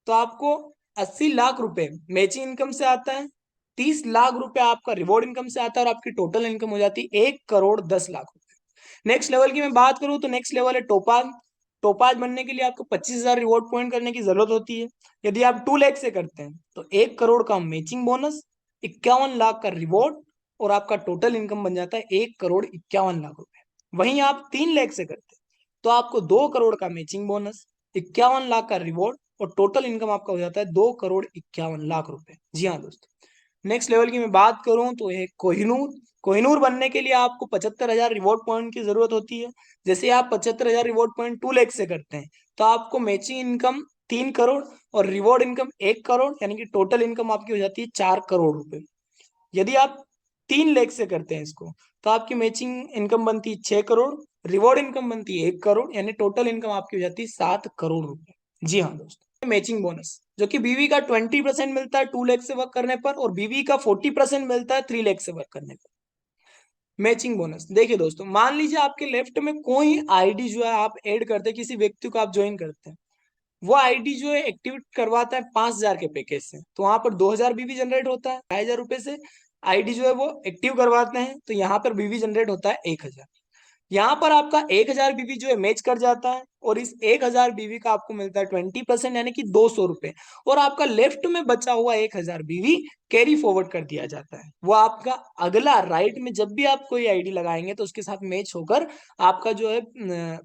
तो आपको 80 लाख रुपए मैचिंग इनकम से आता है, 30 लाख रुपए आपका रिवॉर्ड इनकम से आता है, और आपकी टोटल इनकम हो जाती है 1 करोड़ 10 लाख रुपए। नेक्स्ट लेवल की मैं बात करूं तो नेक्स्ट लेवल है टोपाज। टोपाज बनने के लिए आपको 25,000 रिवॉर्ड पॉइंट करने की जरूरत होती है। यदि आप 2 लाख से करते हैं तो 1 करोड़ का मैचिंग बोनस, 51 लाख का रिवॉर्ड, और आपका टोटल इनकम बन जाता है 1 करोड़ 51 लाख रुपए। वहीं आप 3 लाख से करते हैं तो आपको 2 करोड़ का मैचिंग बोनस, 51 लाख का रिवॉर्ड, और टोटल इनकम आपका हो जाता है 2 करोड़ 51 लाख रुपए। जी हाँ दोस्तों। नेक्स्ट लेवल की मैं बात करूं तो है कोहिनूर। कोहिनूर बनने के लिए आपको 75,000 रिवॉर्ड पॉइंट की जरूरत होती है। जैसे आप 75,000 रिवॉर्ड पॉइंट 2 लाख से करते हैं तो आपको मैचिंग इनकम 3 करोड़ और रिवॉर्ड इनकम 1 करोड़, यानी कि टोटल इनकम आपकी हो जाती है 4 करोड़ रुपए। यदि आप 3 लाख से करते हैं इसको तो आपकी मैचिंग इनकम बनती है 6 करोड़, रिवॉर्ड इनकम बनती है 1 करोड़, यानी टोटल इनकम आपकी हो जाती है 7 करोड़ रुपए। जी हाँ दोस्तों। मैचिंग बोनस जो कि बीवी का 20% मिलता है 2 लाख से वर्क करने पर, और बीवी का 40% मिलता है 3 लाख से वर्क करने पर। मैचिंग बोनस देखिए दोस्तों, मान लीजिए आपके लेफ्ट में कोई आईडी जो है आप ऐड करते हैं, किसी व्यक्ति को आप ज्वाइन करते हैं, वो आईडी जो है एक्टिवेट करवाता है 5,000 के पैकेज से, तो वहां पर 2,000 बीवी जनरेट होता है। 2,000 रुपए से आईडी जो है वो एक्टिव करवाते हैं तो यहाँ पर बीवी जनरेट होता है 1,000। यहाँ पर आपका 1,000 बीवी जो है मैच कर जाता है, और इस 1,000 बीवी का आपको मिलता है 20%, यानी कि 200 रुपए। और आपका लेफ्ट में बचा हुआ 1,000 बीवी कैरी फॉरवर्ड कर दिया जाता है, वो आपका अगला राइट में जब भी आप कोई आईडी लगाएंगे तो उसके साथ मैच होकर आपका जो है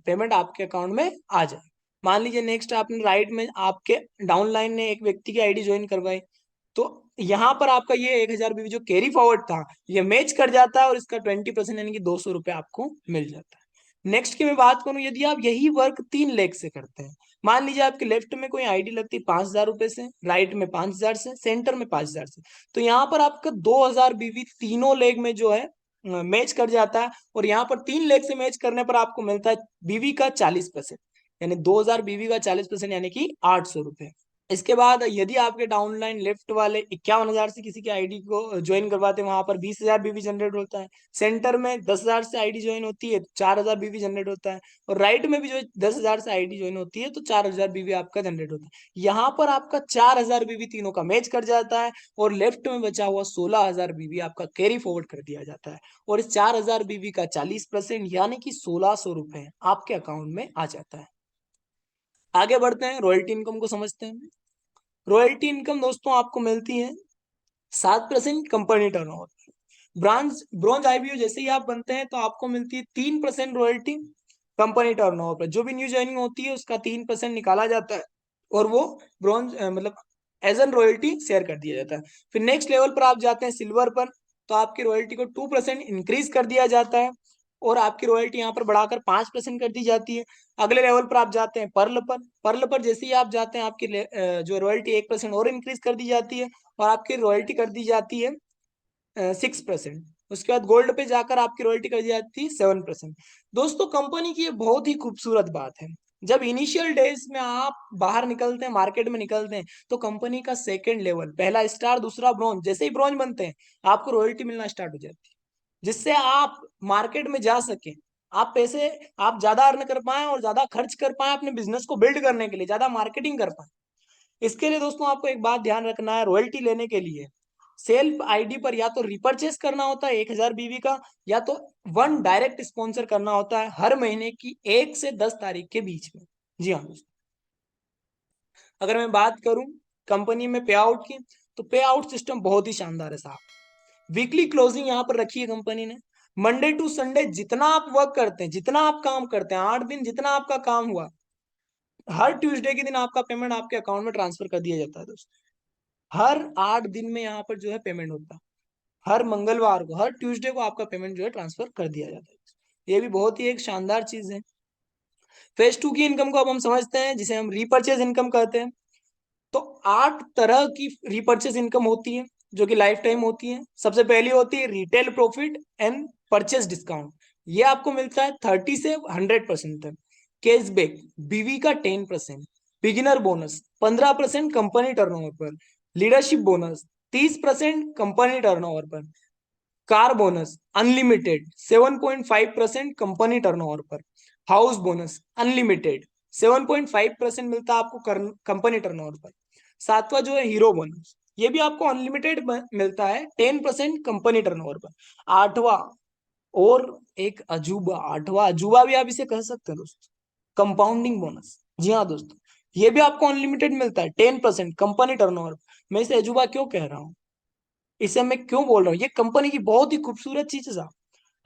पेमेंट आपके अकाउंट में आ जाए। मान लीजिए नेक्स्ट आपने राइट में आपके डाउनलाइन ने एक व्यक्ति की आईडी ज्वाइन करवाई, तो यहाँ पर आपका ये 1,000 बीवी जो कैरी फॉरवर्ड था ये मैच कर जाता है, और इसका 20% यानी कि 200 रुपए आपको मिल जाता है। नेक्स्ट की मैं बात करूं, यदि आप यही वर्क 3 लाख से करते हैं, मान लीजिए आपके लेफ्ट में कोई आईडी लगती है 5,000 रुपए से, राइट में 5,000 से, सेंटर में 5,000 से, तो यहाँ पर आपका 2,000 बीवी तीनों लेग में जो है मैच कर जाता है, और यहाँ पर 3 लाख से मैच करने पर आपको मिलता है बीवी का 40%, यानी 2,000 बीवी का 40% यानी कि 800 रुपए। इसके बाद यदि आपके डाउनलाइन लेफ्ट वाले 51,000 से किसी की आईडी को ज्वाइन करवाते हैं, वहां पर 20,000 बीवी जनरेट होता है। सेंटर में 10,000 से आईडी ज्वाइन होती है, 4,000 बीवी जनरेट होता है, और राइट में भी जो 10,000 से आईडी ज्वाइन होती है तो 4,000 बीवी आपका जनरेट होता है। यहाँ पर आपका 4,000 बीवी तीनों का मैच कर जाता है, और लेफ्ट में बचा हुआ 16,000 बीवी आपका कैरी फॉरवर्ड कर दिया जाता है, और इस 4,000 बीवी का 40% यानी कि 1,600 रुपए आपके अकाउंट में आ जाता है। आगे बढ़ते हैं, रॉयल्टी इनकम को समझते हैं। रॉयल्टी इनकम दोस्तों आपको मिलती है 7% company turnover. Branch bronze IBO जैसे ही आप बनते हैं तो आपको मिलती है 3% रॉयल्टी कंपनी टर्नओवर पर। जो भी न्यू ज्वाइनिंग होती है उसका 3% निकाला जाता है, और वो ब्रॉन्ज मतलब एज एन रॉयल्टी शेयर कर दिया जाता है। फिर नेक्स्ट लेवल पर आप जाते हैं सिल्वर पर, तो आपकी रॉयल्टी को 2% इंक्रीज कर दिया जाता है, और आपकी रॉयल्टी यहाँ पर बढ़ाकर 5% कर दी जाती है। अगले लेवल पर आप जाते हैं पर्ल पर। पर्ल पर जैसे ही आप जाते हैं आपकी जो रॉयल्टी 1% और इंक्रीज कर दी जाती है, और आपकी रॉयल्टी कर दी जाती है 6%। उसके बाद गोल्ड पे जाकर आपकी रॉयल्टी कर दी जाती है 7%। दोस्तों कंपनी की ये बहुत ही खूबसूरत बात है, जब इनिशियल डेज में आप बाहर निकलते हैं, मार्केट में निकलते हैं, तो कंपनी का सेकंड लेवल, पहला स्टार दूसरा ब्रॉन्ज, जैसे ही ब्रॉन्ज बनते हैं आपको रॉयल्टी मिलना स्टार्ट हो जाती है, जिससे आप मार्केट में जा सके, आप पैसे आप ज्यादा अर्न कर पाए और ज्यादा खर्च कर पाए अपने बिजनेस को बिल्ड करने के लिए, ज्यादा मार्केटिंग कर पाए। इसके लिए दोस्तों आपको एक बात ध्यान रखना है, रॉयल्टी लेने के लिए सेल्फ आईडी पर या तो रिपर्चेस करना होता है 1,000 बीवी का, या तो वन डायरेक्ट स्पॉन्सर करना होता है हर महीने की 1 से 10 तारीख के बीच में। जी हाँ दोस्तों। अगर मैं बात करूं कंपनी में पे आउट की, तो पे आउट सिस्टम बहुत ही शानदार है साहब। वीकली क्लोजिंग यहाँ पर रखी है कंपनी ने। मंडे टू संडे जितना आप वर्क करते हैं, जितना आप काम करते हैं, 8 दिन जितना आपका काम हुआ, हर ट्यूसडे के दिन आपका पेमेंट आपके अकाउंट में ट्रांसफर कर दिया जाता है दोस्तों। हर 8 दिन में यहाँ पर जो है पेमेंट होता है, हर मंगलवार को, हर ट्यूसडे को आपका पेमेंट जो है ट्रांसफर कर दिया जाता है। ये भी बहुत ही एक शानदार चीज है। फेज 2 की इनकम को अब हम समझते हैं, जिसे हम रीपर्चेज इनकम कहते हैं। तो 8 तरह की रीपर्चेज इनकम होती है जो कि लाइफ टाइम होती है। सबसे पहली होती है retail profit and purchase discount. ये आपको मिलता है 30 से 100% तक। कैशबैक बीवी का 10%, बिगिनर बोनस 15% कंपनी टर्नओवर पर, लीडरशिप बोनस 30% कंपनी टर्नओवर पर। Car bonus unlimited 7.5% company turnover पर। हाउस बोनस अनलिमिटेड 7.5% मिलता है आपको कंपनी टर्नओवर पर। सातवां जो है हीरो बोनस, ये भी आपको अनलिमिटेड मिलता है 10% कंपनी टर्नओवर पर। आठवां और एक अजूबा, आठवां अजूबा भी आप इसे कह सकते हैं दोस्तों, कंपाउंडिंग बोनस। जी हाँ दोस्तों, ये भी आपको अनलिमिटेड मिलता है 10% कंपनी टर्नओवर। मैं इसे अजूबा क्यों कह रहा हूँ, इसे मैं क्यों बोल रहा हूँ, ये कंपनी की बहुत ही खूबसूरत चीज है साहब।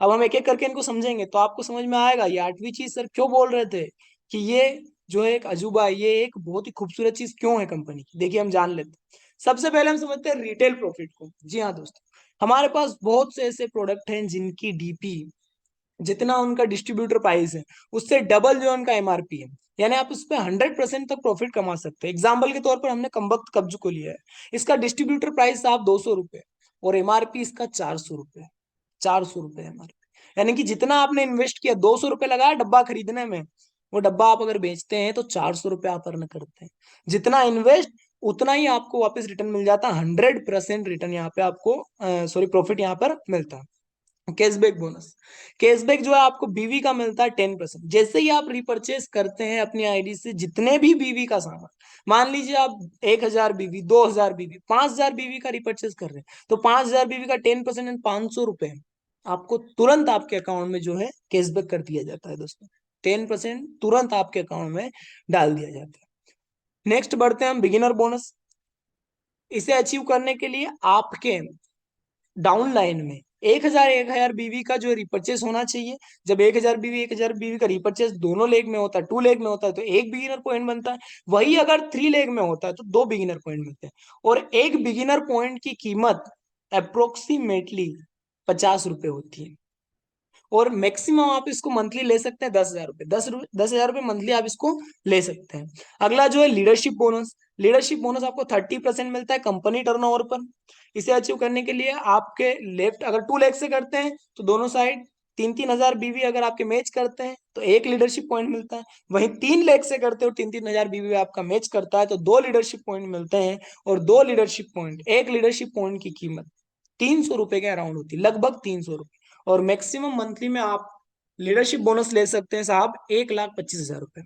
अब हम एक एक करके इनको समझेंगे तो आपको समझ में आएगा ये आठवीं चीज सर क्यों बोल रहे थे कि ये जो है एक अजूबा है, ये एक बहुत ही खूबसूरत चीज क्यों है कंपनी की। देखिए हम जान लेते हैं। सबसे पहले हम समझते हैं रिटेल प्रॉफिट को। जी हाँ दोस्तों, हमारे पास बहुत से ऐसे प्रोडक्ट हैं जिनकी डीपी, जितना उनका डिस्ट्रीब्यूटर प्राइस है उससे डबल जो उनका एमआरपी है, यानी आप उस पर 100% तक प्रॉफिट कमा सकते हैं। एग्जाम्पल के तौर पर हमने कम्बख्त कब्ज को लिया है, इसका डिस्ट्रीब्यूटर प्राइस आप 200 रुपए और एमआरपी इसका 400 रुपए। 400 रुपए एमआरपी, यानी कि जितना आपने इन्वेस्ट किया, 200 रुपए लगाया डब्बा खरीदने में, वो डब्बा आप अगर बेचते हैं तो 400 रुपए आप अर्न करते हैं। जितना इन्वेस्ट उतना ही आपको वापस रिटर्न मिल जाता है, 100% रिटर्न यहाँ पे आपको, सॉरी प्रॉफिट यहाँ पर मिलता है। कैशबैक बोनस, कैशबैक जो है आपको बीवी का मिलता है 10%। जैसे ही आप रिपर्चेस करते हैं अपनी आईडी से जितने भी बीवी का सामान, मान लीजिए आप 1,000 बीवी, 2,000 बीवी, 5,000 बीवी का रिपर्चेस कर रहे हैं, तो 5,000 बीवी का 10% 500 रुपए आपको तुरंत आपके अकाउंट में जो है कैशबैक कर दिया जाता है दोस्तों। 10% तुरंत आपके अकाउंट में डाल दिया जाता है। नेक्स्ट बढ़ते हैं हम बिगिनर बोनस। इसे अचीव करने के लिए आपके डाउन लाइन में 1,000 का जो रिपर्चेस होना चाहिए। जब 1,000 बीवी का रिपर्चेस दोनों लेग में होता है, 2 लेग में होता है, तो एक बिगिनर पॉइंट बनता है। वही अगर 3 लेग में होता है तो 2 बिगिनर पॉइंट मिलते हैं। और एक बिगिनर पॉइंट की कीमत अप्रोक्सीमेटली 50 रुपए होती है। और मैक्सिमम आप इसको मंथली ले सकते हैं 10,000 रुपए, 10,000 रुपए मंथली आप इसको ले सकते हैं। अगला जो है लीडरशिप बोनस। लीडरशिप बोनस आपको 30% मिलता है कंपनी टर्नओवर पर। इसे अचीव करने के लिए आपके लेफ्ट अगर 2 लेग से करते हैं तो दोनों साइड 3-3 हजार बीवी अगर आपके मैच करते हैं तो एक लीडरशिप पॉइंट मिलता है। वहीं 3 लेग से करते हो, 3-3 हजार बीवी आपका मैच करता है तो 2 लीडरशिप पॉइंट मिलते हैं। और 2 लीडरशिप पॉइंट, एक लीडरशिप पॉइंट की कीमत 300 रुपए के अराउंड होती है, लगभग 300 रुपए। और मैक्सिमम मंथली में आप लीडरशिप बोनस ले सकते हैं साहब 1,25,000 रुपए।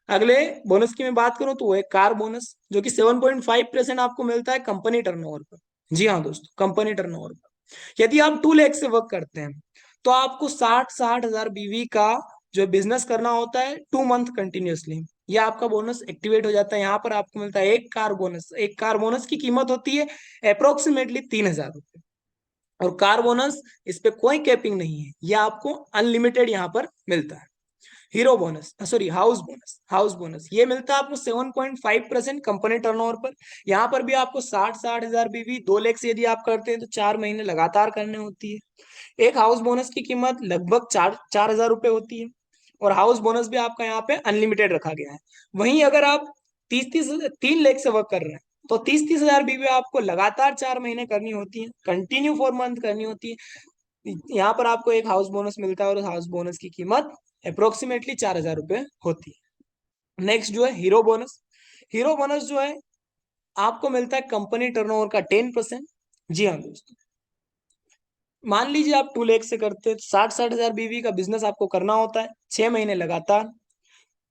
अगले बोनस की मैं बात करूं तो वो है कार बोनस, जो कि 7.5% आपको मिलता है कंपनी टर्नओवर पर। जी हाँ दोस्तों, कंपनी टर्नओवर पर यदि आप 2 लाख से वर्क करते हैं तो आपको 60-60 हजार बीवी का जो है बिजनेस करना होता है 2 मंथ कंटिन्यूअसली। यह आपका बोनस एक्टिवेट हो जाता है। यहाँ पर आपको मिलता है एक कार बोनस। एक कार बोनस की कीमत होती है अप्रोक्सीमेटली 3,000 रुपए। और कार बोनस, इस पे कोई कैपिंग नहीं है, यह आपको अनलिमिटेड यहाँ पर मिलता है। Hero bonus, sorry house bonus, house bonus ये मिलता है आपको 7.5% कंपनी टर्नओवर पर। यहाँ पर भी आपको 60-60 हजार बीवी 2 लाख से यदि आप करते हैं तो 4 महीने लगातार करने होती है। एक हाउस बोनस की कीमत लगभग 4,000 रुपए होती है। और हाउस बोनस भी आपका यहाँ पे अनलिमिटेड रखा गया है। वहीं अगर आप 3 लाख से वर्क कर रहे हैं तो 30-30 हजार बीवी आपको लगातार 4 महीने करनी होती है, कंटिन्यू 4 मंथ करनी होती है। यहाँ पर आपको एक हाउस बोनस मिलता है और उस हाउस बोनस की कीमत अप्रोक्सीमेटली 4,000 रुपए होती है। नेक्स्ट जो है हीरो बोनस। हीरो बोनस जो है आपको मिलता है कंपनी टर्नओवर का 10%। जी हाँ दोस्तों, मान लीजिए आप 2 लाख से करते हैं तो 60-60 हजार बीवी का बिजनेस आपको करना होता है 6 महीने लगातार।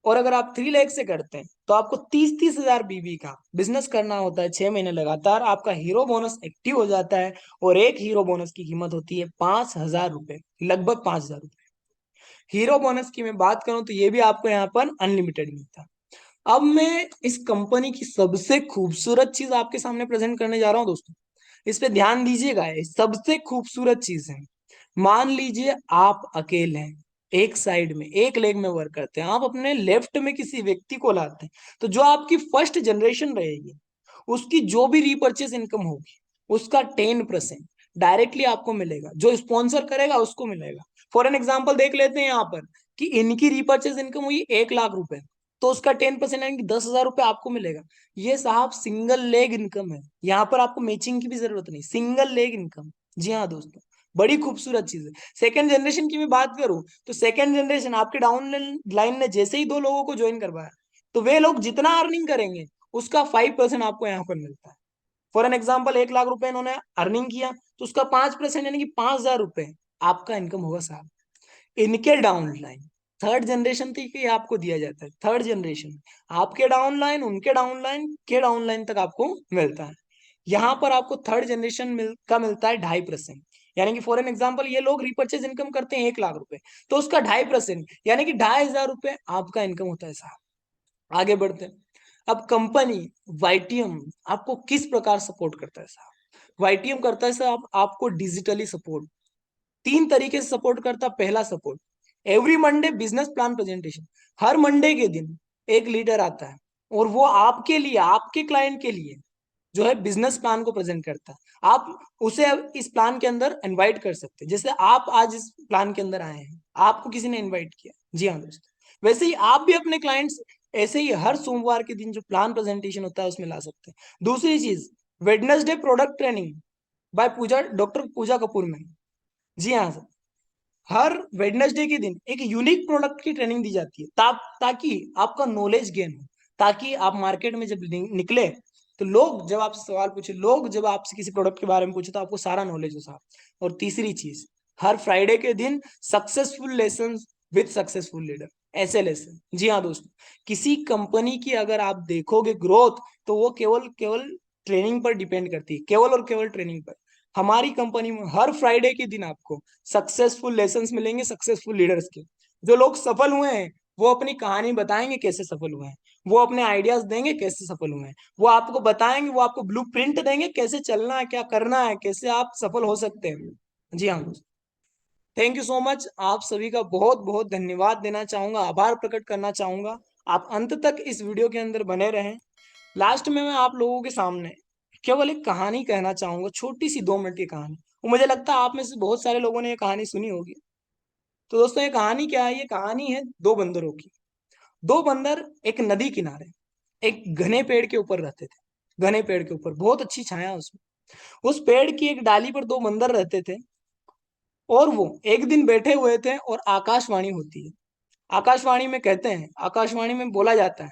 और अगर आप 3 लाख से करते हैं तो आपको 30-30 हजार बीवी का बिजनेस करना होता है 6 महीने लगातार। आपका हीरो बोनस एक्टिव हो जाता है और एक हीरो बोनस की कीमत होती है 5,000 रुपए, लगभग 5,000 रुपए। हीरो बोनस की मैं बात करूं तो ये भी आपको यहाँ पर अनलिमिटेड मिलता है। अब मैं इस कंपनी की सबसे खूबसूरत चीज आपके सामने प्रेजेंट करने जा रहा हूं दोस्तों। इस पे ध्यान दीजिएगा, ये सबसे खूबसूरत चीज है। मान लीजिए आप अकेले हैं, एक साइड में एक लेग में वर्क करते हैं, आप अपने लेफ्ट में किसी व्यक्ति को लाते हैं, तो जो आपकी फर्स्ट जनरेशन रहेगी उसकी जो भी रीपर्चेस इनकम होगी उसका 10% डायरेक्टली आपको मिलेगा, जो स्पॉन्सर करेगा उसको मिलेगा। फॉर एन एग्जाम्पल देख लेते हैं यहाँ पर कि इनकी रीपर्चेस इनकम हुई 1 लाख रुपए, तो उसका 10% यानी कि 10,000 रुपए आपको मिलेगा। ये साहब सिंगल लेग इनकम है, यहाँ पर आपको मैचिंग की भी जरूरत नहीं, सिंगल लेग इनकम। जी हाँ दोस्तों, बड़ी खूबसूरत चीज है। सेकंड जनरेशन की मैं बात करूं तो सेकंड जनरेशन आपके डाउन लाइन ने जैसे ही 2 लोगों को ज्वाइन करवाया तो वे लोग जितना अर्निंग करेंगे उसका 5% आपको यहाँ पर मिलता है। फॉर एन एग्जाम्पल 1 लाख रुपए इन्होंने अर्निंग किया, तो उसका 5% यानी कि 5,000 रुपए आपका इनकम होगा साहब। इनके डाउनलाइन थर्ड जनरेशन तक ये आपको दिया जाता है, थर्ड जनरेशन आपके डाउनलाइन उनके डाउनलाइन के डाउनलाइन तक आपको मिलता है। यहाँ पर आपको थर्ड जनरेशन का मिलता है 2.5%, यानी कि फॉर एन एग्जाम्पल ये लोग रिपर्चेज इनकम करते हैं 1 लाख रुपए, तो उसका 2.5% यानी कि 2,500 रुपए आपका इनकम होता है साहब। आगे बढ़ते हैं। अब कंपनी वाईटीएम आपको किस प्रकार सपोर्ट करता है साहब? वाईटीएम करता है साहब आपको डिजिटली सपोर्ट, 3 तरीके से सपोर्ट करता। पहला support, every Monday business plan presentation. हर मंडे के दिन एक लीडर आता है और वो आपके लिए, आपके क्लाइंट के लिए जो है बिजनेस प्लान को प्रेजेंट करता है। आप उसे इस प्लान के अंदर इनवाइट कर सकते हैं, जैसे आप आज इस प्लान के अंदर आए हैं, आपको किसी ने इनवाइट किया, जी हाँ दोस्तों, वैसे ही आप भी अपने क्लाइंट्स ऐसे ही हर सोमवार के दिन जो प्लान प्रेजेंटेशन होता है उसमें ला सकते हैं। दूसरी चीज, Wednesday product training by Pooja, doctor Pooja Kapoor में, जी हाँ सर, हर वेडनेसडे के दिन एक यूनिक प्रोडक्ट की ट्रेनिंग दी जाती है, ताकि आपका नॉलेज गेन हो, ताकि आप मार्केट में जब निकले तो लोग जब आपसे सवाल पूछे, लोग जब आपसे किसी प्रोडक्ट के बारे में पूछे तो आपको सारा नॉलेज हो साहब। और तीसरी चीज, हर फ्राइडे के दिन successful lesson with successful leader, ऐसे लेसन। जी हाँ दोस्तों, किसी कंपनी की अगर आप देखोगे ग्रोथ, तो वो केवल केवल ट्रेनिंग पर डिपेंड करती है, केवल और केवल ट्रेनिंग पर। हमारी कंपनी में हर फ्राइडे के दिन आपको सक्सेसफुल लेसन्स मिलेंगे सक्सेसफुल लीडर्स के। जो लोग सफल हुए हैं वो अपनी कहानी बताएंगे कैसे सफल हुए हैं, वो अपने आइडियाज देंगे कैसे सफल हुए हैं, वो आपको बताएंगे, वो आपको ब्लूप्रिंट देंगे कैसे चलना है, क्या करना है, कैसे आप सफल हो सकते हैं। जी हाँ दोस्तों, थैंक यू सो मच। आप सभी का बहुत बहुत धन्यवाद देना चाहूंगा, आभार प्रकट करना चाहूंगा। आप अंत तक इस वीडियो के अंदर बने रहें। लास्ट में मैं आप लोगों के सामने केवल एक कहानी कहना चाहूंगा, छोटी सी 2 मिनट की कहानी। वो मुझे लगता है आप में से बहुत सारे लोगों ने ये कहानी सुनी होगी। तो दोस्तों ये कहानी क्या है? ये कहानी है 2 बंदरों की। 2 बंदर एक नदी किनारे एक घने पेड़ के ऊपर रहते थे। घने पेड़ के ऊपर बहुत अच्छी छाया उसमें। उस पेड़ की एक डाली पर 2 बंदर रहते थे, और वो एक दिन बैठे हुए थे और आकाशवाणी होती है। आकाशवाणी में कहते हैं, आकाशवाणी में बोला जाता है,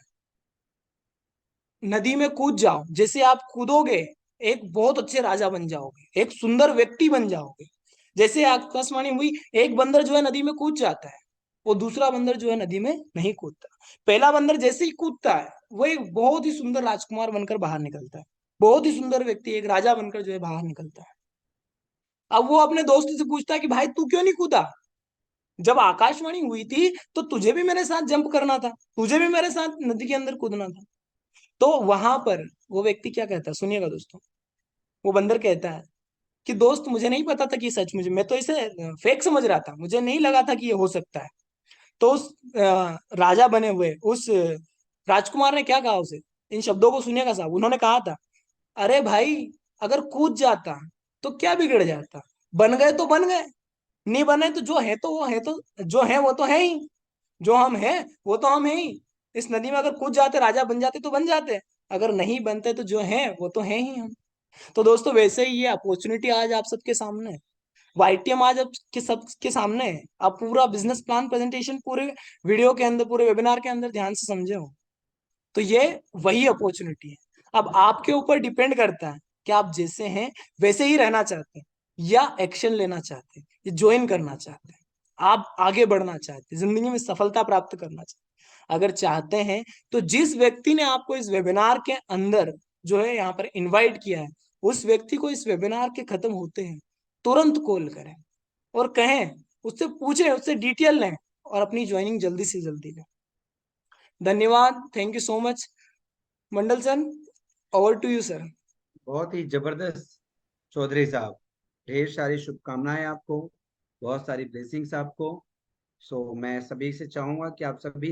नदी में कूद जाओ, जैसे आप कूदोगे एक बहुत अच्छे राजा बन जाओगे, एक सुंदर व्यक्ति बन जाओगे। जैसे आकाशवाणी हुई, एक बंदर जो है नदी में कूद जाता है, वो दूसरा बंदर जो है नदी में नहीं कूदता। पहला बंदर जैसे ही कूदता है वो एक बहुत ही सुंदर राजकुमार बनकर बाहर निकलता है, बहुत ही सुंदर व्यक्ति, एक राजा बनकर जो है बाहर निकलता है। अब वो अपने दोस्त से पूछता है कि भाई तू क्यों नहीं कूदा? जब आकाशवाणी हुई थी तो तुझे भी मेरे साथ जंप करना था, तुझे भी मेरे साथ नदी के अंदर कूदना था। तो वहां पर वो व्यक्ति क्या कहता है, सुनिएगा दोस्तों। वो बंदर कहता है कि दोस्त मुझे नहीं पता था कि सच, मुझे, मैं तो इसे फेक समझ रहा था, मुझे नहीं लगा था कि ये हो सकता है। तो उस राजा बने हुए उस राजकुमार ने क्या कहा उसे, इन शब्दों को सुनिएगा साहब। उन्होंने कहा था, अरे भाई अगर कूद जाता तो क्या बिगड़ जाता, बन गए तो बन गए, नहीं बने तो जो है तो वो है, तो जो है वो तो है ही, जो हम हैं वो तो हम है ही। इस नदी में अगर कूद जाते राजा बन जाते तो बन जाते, अगर नहीं बनते तो जो है वो तो है ही हम। तो दोस्तों वैसे ही ये अपॉर्चुनिटी आज आप सबके सामने है, वाईटीएम आज आपके सबके सामने है। आप पूरा बिजनेस प्लान प्रेजेंटेशन पूरे वीडियो के अंदर, पूरे वेबिनार के अंदर ध्यान से समझे हो, तो ये वही अपॉर्चुनिटी है। अब आपके ऊपर डिपेंड करता है कि आप जैसे हैं वैसे ही रहना चाहते हैं, या एक्शन लेना चाहते हैं, या ज्वाइन करना चाहते हैं, आप आगे बढ़ना चाहते हैं, जिंदगी में सफलता प्राप्त करना चाहते हैं। अगर चाहते हैं तो जिस व्यक्ति ने आपको इस वेबिनार के अंदर जो है यहाँ पर इनवाइट किया है, उस व्यक्ति को इस वेबिनार के खत्म होते हैं तुरंत कॉल करें और कहें, उससे पूछें, उससे डिटेल लें और अपनी ज्वाइनिंग जल्दी से जल्दी लें। धन्यवाद, thank you so much. Mandal sir, over to you sir. बहुत ही जबरदस्त चौधरी साहब, ढेर सारी शुभकामनाएं आपको, बहुत सारी ब्लेसिंग्स आपको। सो मैं सभी से चाहूंगा कि आप सभी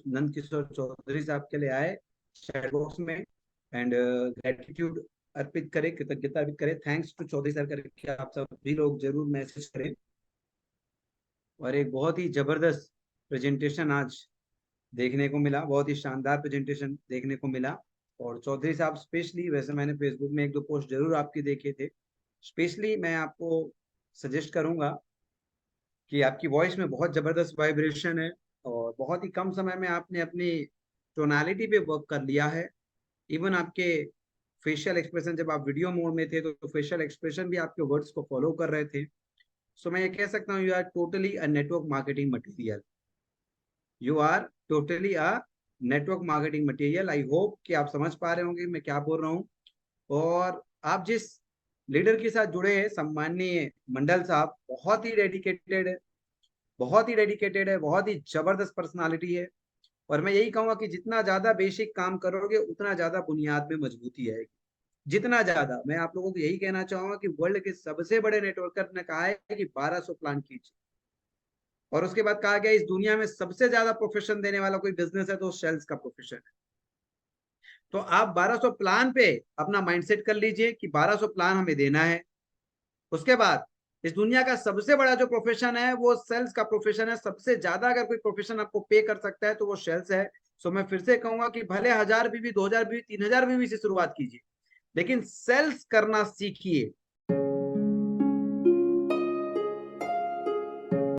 नंद किशोर चौधरी साहब के लिए आए चैट बॉक्स में एंड ग्रेटिट्यूड अर्पित करें, कृतज्ञता अर्पित करें, थैंक्स टू चौधरी सर करके आप सभी लोग जरूर मैसेज करें। और एक बहुत ही जबरदस्त प्रेजेंटेशन आज देखने को मिला, बहुत ही शानदार प्रेजेंटेशन देखने को मिला। और चौधरी साहब स्पेशली, वैसे मैंने फेसबुक में एक दो पोस्ट जरूर आपकी देखे थे, स्पेशली मैं आपको सजेस्ट करूंगा कि आपकी वॉइस में बहुत जबरदस्त वाइब्रेशन है और बहुत ही कम समय में आपने अपनी टोनालिटी पे वर्क कर लिया है। इवन आपके फेशियल एक्सप्रेशन, जब आप वीडियो मोड में थे तो फेशियल एक्सप्रेशन भी आपके वर्ड्स को फॉलो कर रहे थे। सो मैं ये कह सकता हूँ, you are totally a network marketing material. You are totally a network marketing material. I hope कि आप समझ पा रहे होंगे मैं क्या बोल रहा हूँ। और आप जिस लीडर के साथ जुड़े हैं, सम्माननीय मंडल साहब, बहुत ही डेडिकेटेड है, बहुत ही डेडिकेटेड है, बहुत ही जबरदस्त पर्सनालिटी है। और मैं यही कहूंगा कि जितना ज्यादा बेसिक काम करोगे उतना ज्यादा बुनियाद में मजबूती आएगी। जितना ज्यादा, मैं आप लोगों को यही कहना चाहूंगा कि वर्ल्ड के सबसे बड़े नेटवर्कर ने कहा है कि 1200 प्लान कीजिए। और उसके बाद कहा गया इस दुनिया में सबसे ज्यादा प्रोफेशन देने वाला कोई बिजनेस है तो सेल्स का प्रोफेशन है। तो आप 1200 प्लान पे अपना माइंडसेट कर लीजिए कि 1200 प्लान हमें देना है। उसके बाद इस दुनिया का सबसे बड़ा जो प्रोफेशन है वो सेल्स का प्रोफेशन है। सबसे ज्यादा अगर कोई प्रोफेशन आपको पे कर सकता है तो वो सेल्स है। सो मैं फिर से कहूंगा कि भले 1000 बीवी, 2000 बीवी, 3000 बीवी से शुरुआत कीजिए, लेकिन सेल्स करना सीखिए।